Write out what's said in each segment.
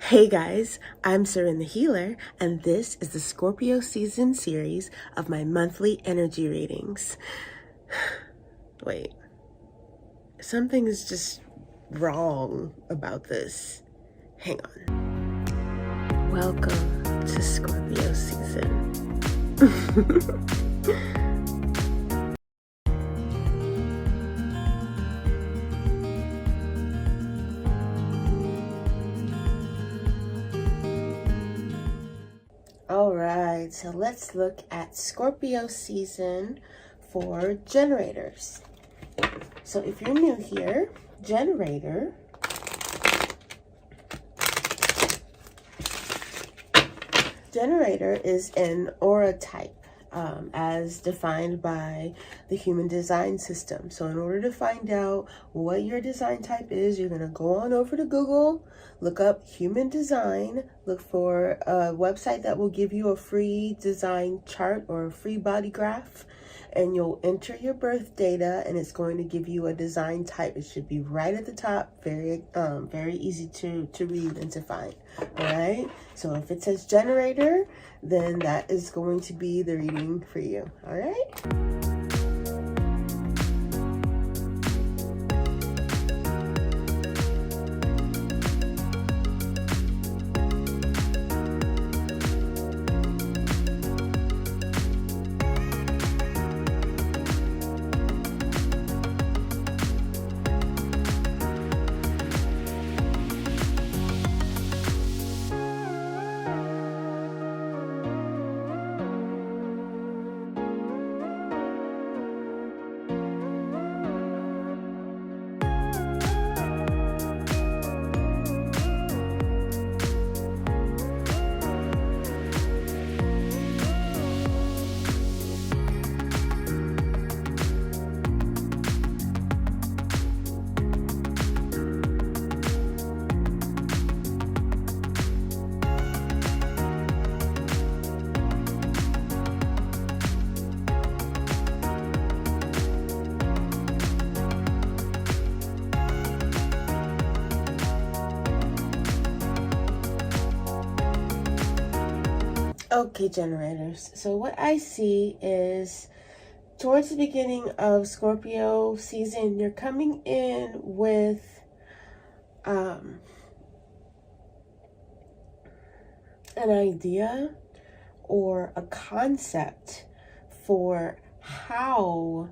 Hey guys, I'm Seren the Healer, and this is the Scorpio season series of my monthly energy readings. Wait, something is just wrong about this. Hang on. Welcome to Scorpio season. Alright, so let's look at Scorpio season for generators. So if you're new here, generator is an aura type as defined by the human design system. So in order to find out what your design type is, you're going to go on over to Google, look up human design, look for a website that will give you a free design chart or a free body graph, and you'll enter your birth data, and it's going to give you a design type. It should be right at the top, very easy to read and to find. All right, so if it says generator, then that is going to be the reading for you. All right. Okay, generators. So what I see is towards the beginning of Scorpio season, you're coming in with an idea or a concept for how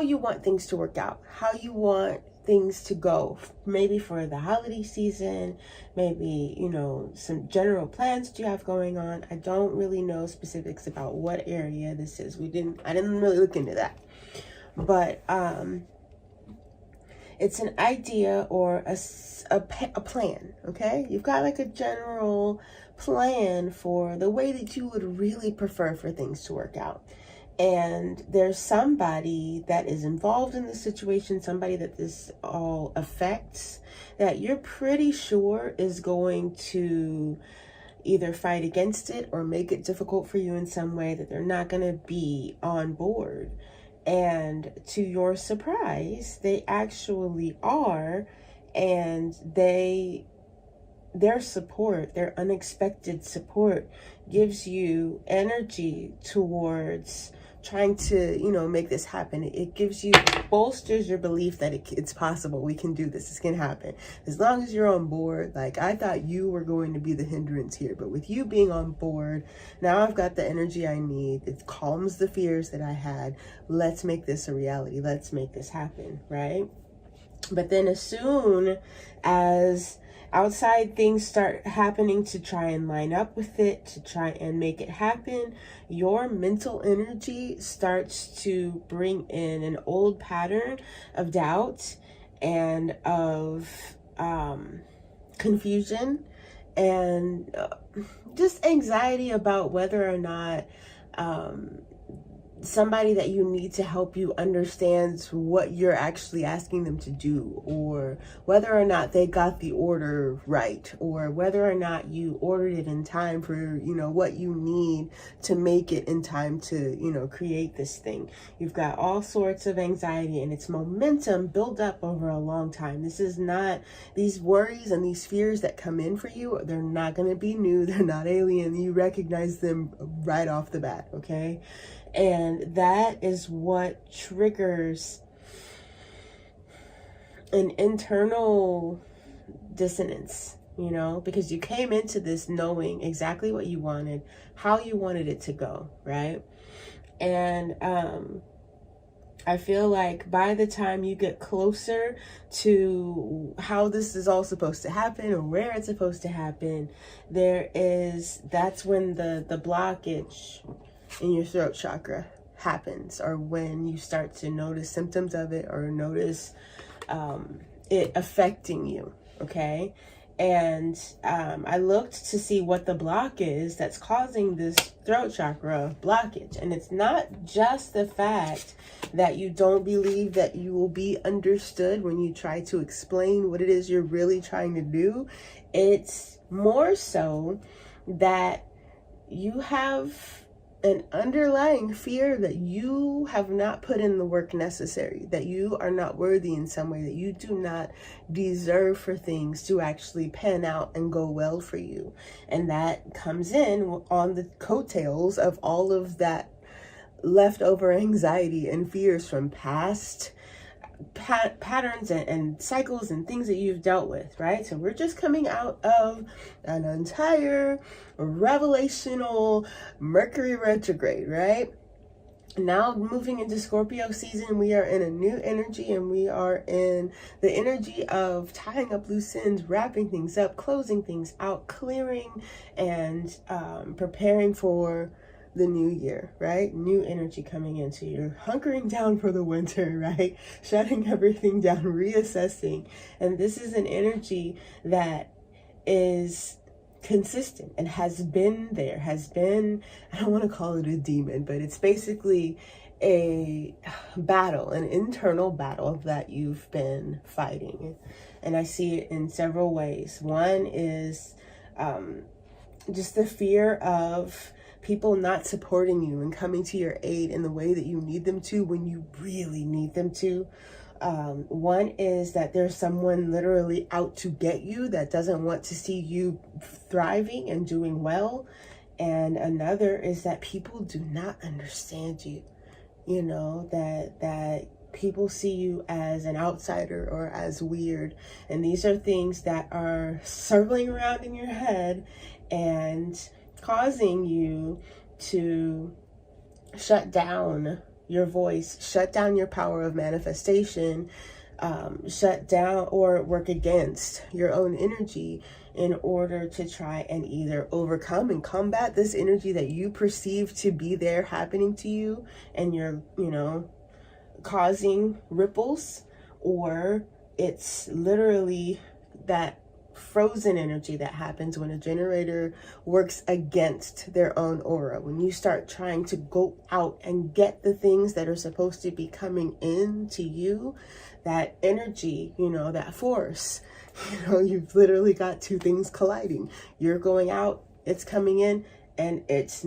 you want things to work out, how you want things to go, maybe for the holiday season, maybe, you know, some general plans that you have going on. I don't really know specifics about what area this is. I didn't really look into that, but it's an idea or a plan. Okay, you've got like a general plan for the way that you would really prefer for things to work out. And there's somebody that is involved in the situation, somebody that this all affects, that you're pretty sure is going to either fight against it or make it difficult for you in some way, that they're not going to be on board. And to your surprise, they actually are, and their support, their unexpected support, gives you energy towards trying to, you know, make this happen. It bolsters your belief that it's possible. We can do this. This can happen. As long as you're on board. Like, I thought you were going to be the hindrance here, but with you being on board, now I've got the energy I need. It calms the fears that I had. Let's make this a reality. Let's make this happen, right? But then as soon as outside things start happening to try and line up with it, to try and make it happen, your mental energy starts to bring in an old pattern of doubt and of confusion and just anxiety about whether or not somebody that you need to help you understands what you're actually asking them to do, or whether or not they got the order right, or whether or not you ordered it in time for, you know, what you need to make it in time to, you know, create this thing. You've got all sorts of anxiety, and it's momentum built up over a long time. This is not, these worries and these fears that come in for you, they're not going to be new. They're not alien. You recognize them right off the bat, okay? And that is what triggers an internal dissonance, you know, because you came into this knowing exactly what you wanted, how you wanted it to go, right? And I feel like by the time you get closer to how this is all supposed to happen, or where it's supposed to happen, that's when the blockage in your throat chakra happens, or when you start to notice symptoms of it, or notice it affecting you, okay? And I looked to see what the block is that's causing this throat chakra blockage. And it's not just the fact that you don't believe that you will be understood when you try to explain what it is you're really trying to do. It's more so that you have an underlying fear that you have not put in the work necessary, that you are not worthy in some way, that you do not deserve for things to actually pan out and go well for you. And that comes in on the coattails of all of that leftover anxiety and fears from past patterns and cycles and things that you've dealt with, right? So we're just coming out of an entire revelational Mercury retrograde, right? Now moving into Scorpio season, we are in a new energy, and we are in the energy of tying up loose ends, wrapping things up, closing things out, clearing, and preparing for the new year, right? New energy coming in. So you're hunkering down for the winter, right? Shutting everything down, reassessing. And this is an energy that is consistent and has been there, I don't want to call it a demon, but it's basically a battle, an internal battle that you've been fighting. And I see it in several ways. One is just the fear of people not supporting you and coming to your aid in the way that you need them to when you really need them to. One is that there's someone literally out to get you that doesn't want to see you thriving and doing well. And another is that people do not understand you, you know, that people see you as an outsider or as weird. And these are things that are circling around in your head and causing you to shut down your voice, shut down your power of manifestation, shut down or work against your own energy in order to try and either overcome and combat this energy that you perceive to be there happening to you, and you're, you know, causing ripples, or it's literally that frozen energy that happens when a generator works against their own aura. When you start trying to go out and get the things that are supposed to be coming in to you, that energy, you know, that force, you know, you've literally got two things colliding. You're going out, it's coming in, and it's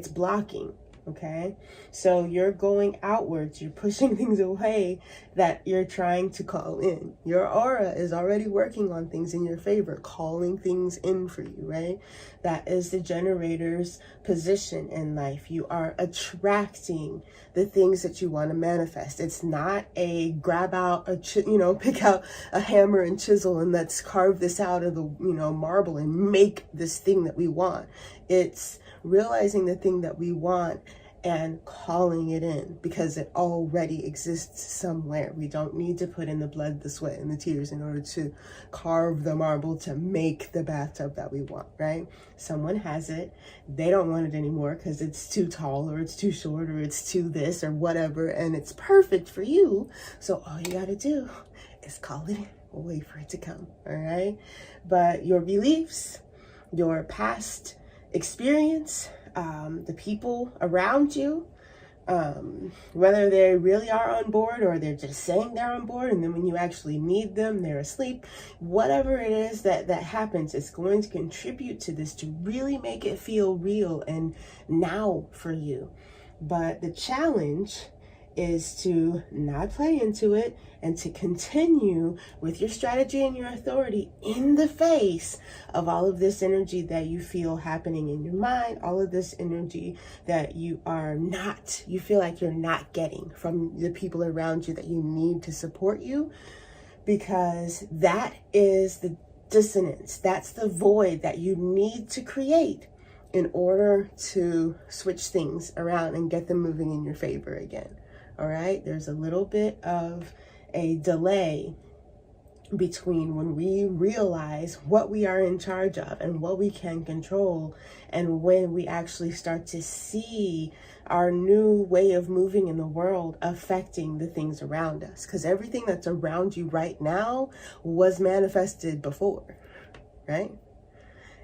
blocking. Okay, so you're going outwards, you're pushing things away that you're trying to call in. Your aura is already working on things in your favor, calling things in for you, right? That is the generator's position in life. You are attracting the things that you want to manifest. It's not a grab out, pick out a hammer and chisel and let's carve this out of the, marble and make this thing that we want. It's realizing the thing that we want and calling it in, because it already exists somewhere. We don't need to put in the blood, the sweat, and the tears in order to carve the marble to make the bathtub that we want, right? Someone has it. They don't want it anymore because it's too tall, or it's too short, or it's too this or whatever, and it's perfect for you. So all you got to do is call it in. Wait for it to come, all right? But your beliefs, your past experience, the people around you, Whether they really are on board or they're just saying they're on board, and then when you actually need them, they're asleep. Whatever it is that happens, it's going to contribute to this to really make it feel real and now for you. But the challenge is to not play into it and to continue with your strategy and your authority in the face of all of this energy that you feel happening in your mind, all of this energy that you feel like you're not getting from the people around you that you need to support you, because that is the dissonance. That's the void that you need to create in order to switch things around and get them moving in your favor again. All right, there's a little bit of a delay between when we realize what we are in charge of and what we can control, and when we actually start to see our new way of moving in the world affecting the things around us. Because everything that's around you right now was manifested before, right?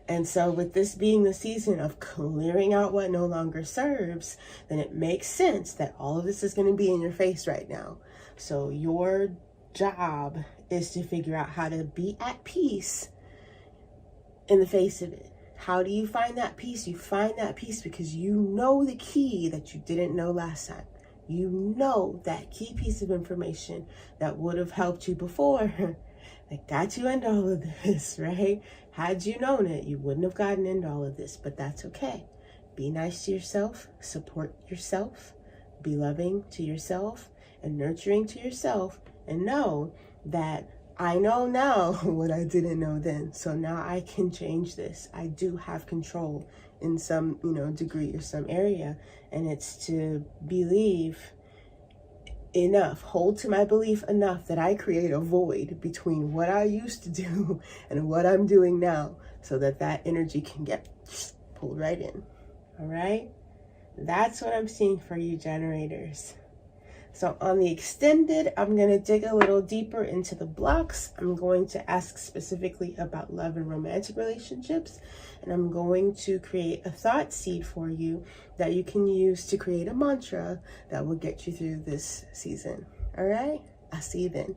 And so with this being the season of clearing out what no longer serves, then it makes sense that all of this is going to be in your face right now. So your job is to figure out how to be at peace in the face of it. How do you find that peace? You find that peace because you know the key that you didn't know last time. You know that key piece of information that would have helped you before. That got you into all of this, right? Had you known it, you wouldn't have gotten into all of this, but that's okay. Be nice to yourself, support yourself, be loving to yourself and nurturing to yourself, and know that I know now what I didn't know then. So now I can change this. I do have control in some, degree or some area, and it's to believe enough, hold to my belief enough that I create a void between what I used to do and what I'm doing now, so that that energy can get pulled right in. All right, that's what I'm seeing for you, generators. So on the extended, I'm going to dig a little deeper into the blocks. I'm going to ask specifically about love and romantic relationships. And I'm going to create a thought seed for you that you can use to create a mantra that will get you through this season. All right? I'll see you then.